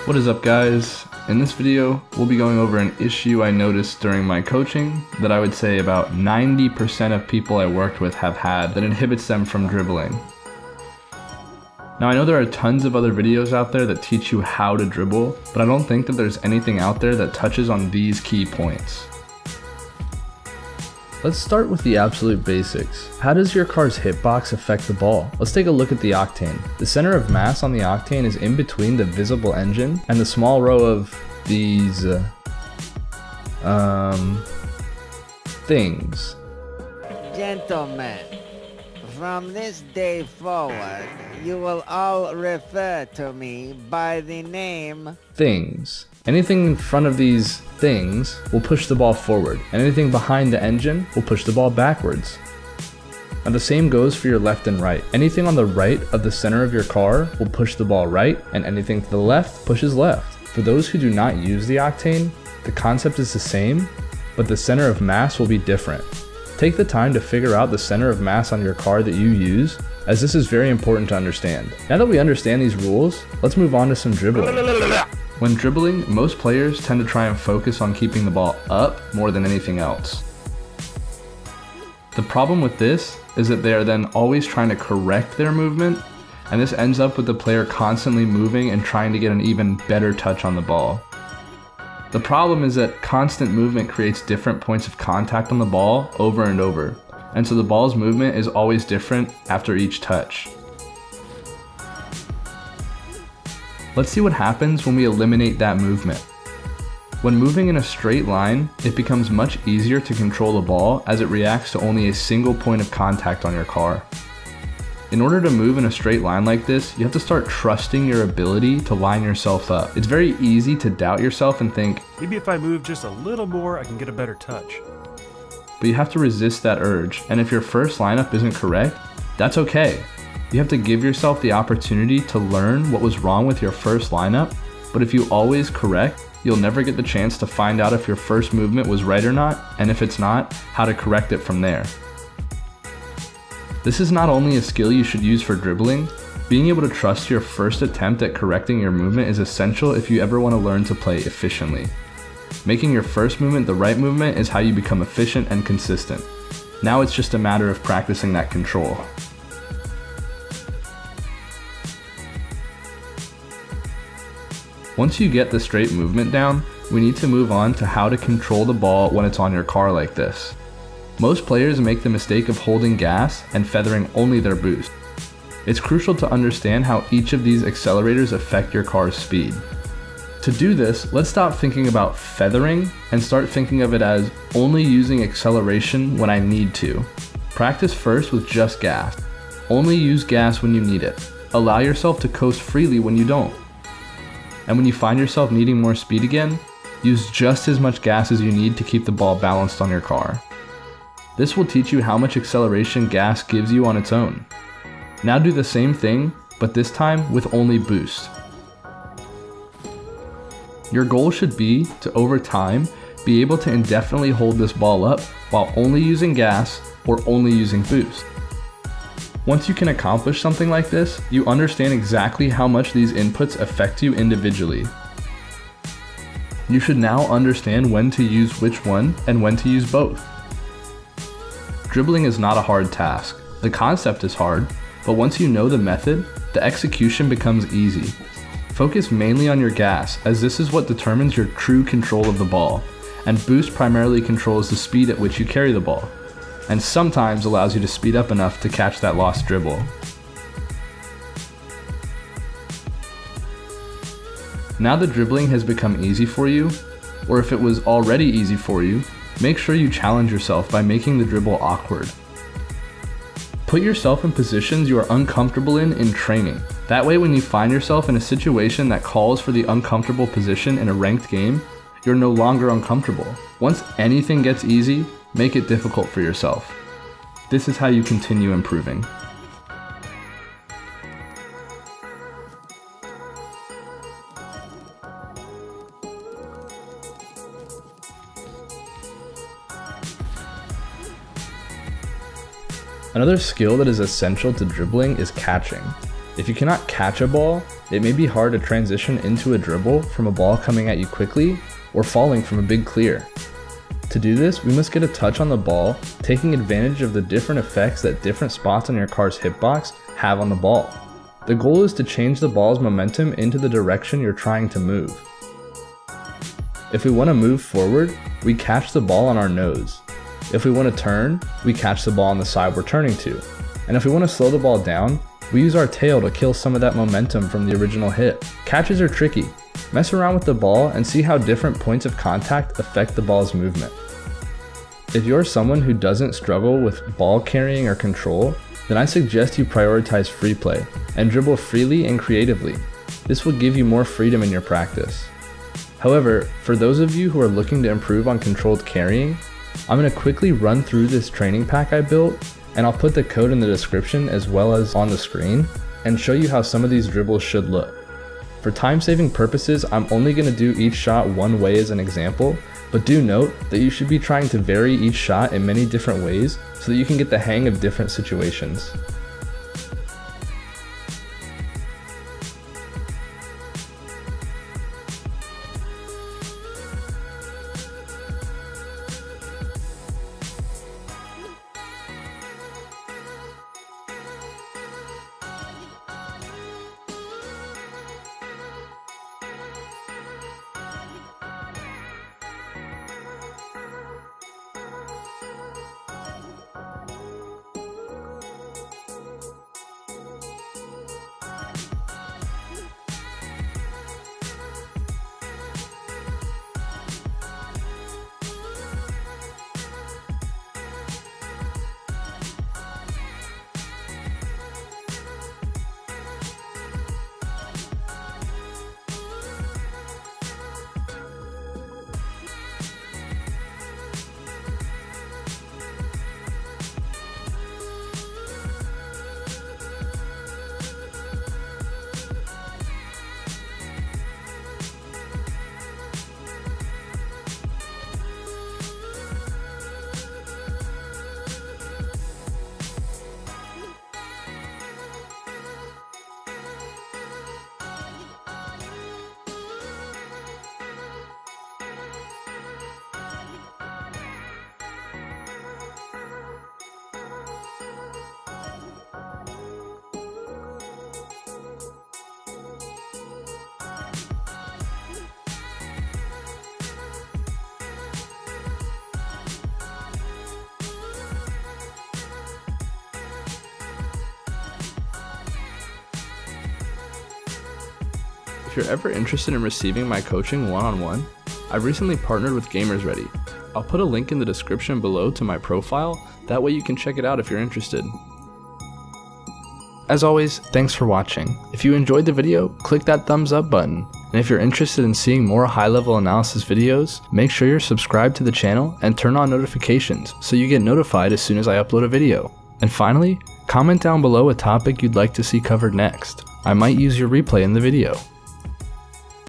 What is up, guys? In this video, we'll be going over an issue I noticed during my coaching that I would say about 90% of people I worked with have had that inhibits them from dribbling. Now, I know there are tons of other videos out there that teach you how to dribble, but I don't think that there's anything out there that touches on these key points. Let's start with the absolute basics. How does your car's hitbox affect the ball? Let's take a look at the octane. The center of mass on the octane is in between the visible engine and the small row of these things. Gentlemen, from this day forward, you will all refer to me by the name things. Anything in front of these things will push the ball forward, and anything behind the engine will push the ball backwards. Now the same goes for your left and right. Anything on the right of the center of your car will push the ball right, and anything to the left pushes left. For those who do not use the octane, the concept is the same, but the center of mass will be different. Take the time to figure out the center of mass on your car that you use, as this is very important to understand. Now that we understand these rules, let's move on to some dribbling. When dribbling, most players tend to try and focus on keeping the ball up more than anything else. The problem with this is that they are then always trying to correct their movement, and this ends up with the player constantly moving and trying to get an even better touch on the ball. The problem is that constant movement creates different points of contact on the ball over and over, and so the ball's movement is always different after each touch. Let's see what happens when we eliminate that movement. When moving in a straight line, it becomes much easier to control the ball as it reacts to only a single point of contact on your car. In order to move in a straight line like this, you have to start trusting your ability to line yourself up. It's very easy to doubt yourself and think, maybe if I move just a little more, I can get a better touch. But you have to resist that urge, and if your first lineup isn't correct, that's okay. You have to give yourself the opportunity to learn what was wrong with your first lineup, but if you always correct, you'll never get the chance to find out if your first movement was right or not, and if it's not, how to correct it from there. This is not only a skill you should use for dribbling, being able to trust your first attempt at correcting your movement is essential if you ever want to learn to play efficiently. Making your first movement the right movement is how you become efficient and consistent. Now it's just a matter of practicing that control. Once you get the straight movement down, we need to move on to how to control the ball when it's on your car like this. Most players make the mistake of holding gas and feathering only their boost. It's crucial to understand how each of these accelerators affect your car's speed. To do this, let's stop thinking about feathering and start thinking of it as only using acceleration when I need to. Practice first with just gas. Only use gas when you need it. Allow yourself to coast freely when you don't. And when you find yourself needing more speed again, use just as much gas as you need to keep the ball balanced on your car. This will teach you how much acceleration gas gives you on its own. Now do the same thing, but this time with only boost. Your goal should be to, over time, be able to indefinitely hold this ball up while only using gas or only using boost. Once you can accomplish something like this, you understand exactly how much these inputs affect you individually. You should now understand when to use which one and when to use both. Dribbling is not a hard task. The concept is hard, but once you know the method, the execution becomes easy. Focus mainly on your gas, as this is what determines your true control of the ball, and boost primarily controls the speed at which you carry the ball, and sometimes allows you to speed up enough to catch that lost dribble. Now that dribbling has become easy for you, or if it was already easy for you, make sure you challenge yourself by making the dribble awkward. Put yourself in positions you are uncomfortable in training. That way when you find yourself in a situation that calls for the uncomfortable position in a ranked game, you're no longer uncomfortable. Once anything gets easy, make it difficult for yourself. This is how you continue improving. Another skill that is essential to dribbling is catching. If you cannot catch a ball, it may be hard to transition into a dribble from a ball coming at you quickly or falling from a big clear. To do this, we must get a touch on the ball, taking advantage of the different effects that different spots on your car's hitbox have on the ball. The goal is to change the ball's momentum into the direction you're trying to move. If we want to move forward, we catch the ball on our nose. If we want to turn, we catch the ball on the side we're turning to. And if we want to slow the ball down, we use our tail to kill some of that momentum from the original hit. Catches are tricky. Mess around with the ball and see how different points of contact affect the ball's movement. If you're someone who doesn't struggle with ball carrying or control, then I suggest you prioritize free play and dribble freely and creatively. This will give you more freedom in your practice. However, for those of you who are looking to improve on controlled carrying, I'm going to quickly run through this training pack I built, and I'll put the code in the description as well as on the screen and show you how some of these dribbles should look. For time-saving purposes, I'm only going to do each shot one way as an example, but do note that you should be trying to vary each shot in many different ways so that you can get the hang of different situations. If you're ever interested in receiving my coaching one-on-one, I've recently partnered with Gamers Ready. I'll put a link in the description below to my profile, that way you can check it out if you're interested. As always, thanks for watching. If you enjoyed the video, click that thumbs up button. And if you're interested in seeing more high-level analysis videos, make sure you're subscribed to the channel and turn on notifications so you get notified as soon as I upload a video. And finally, comment down below a topic you'd like to see covered next. I might use your replay in the video.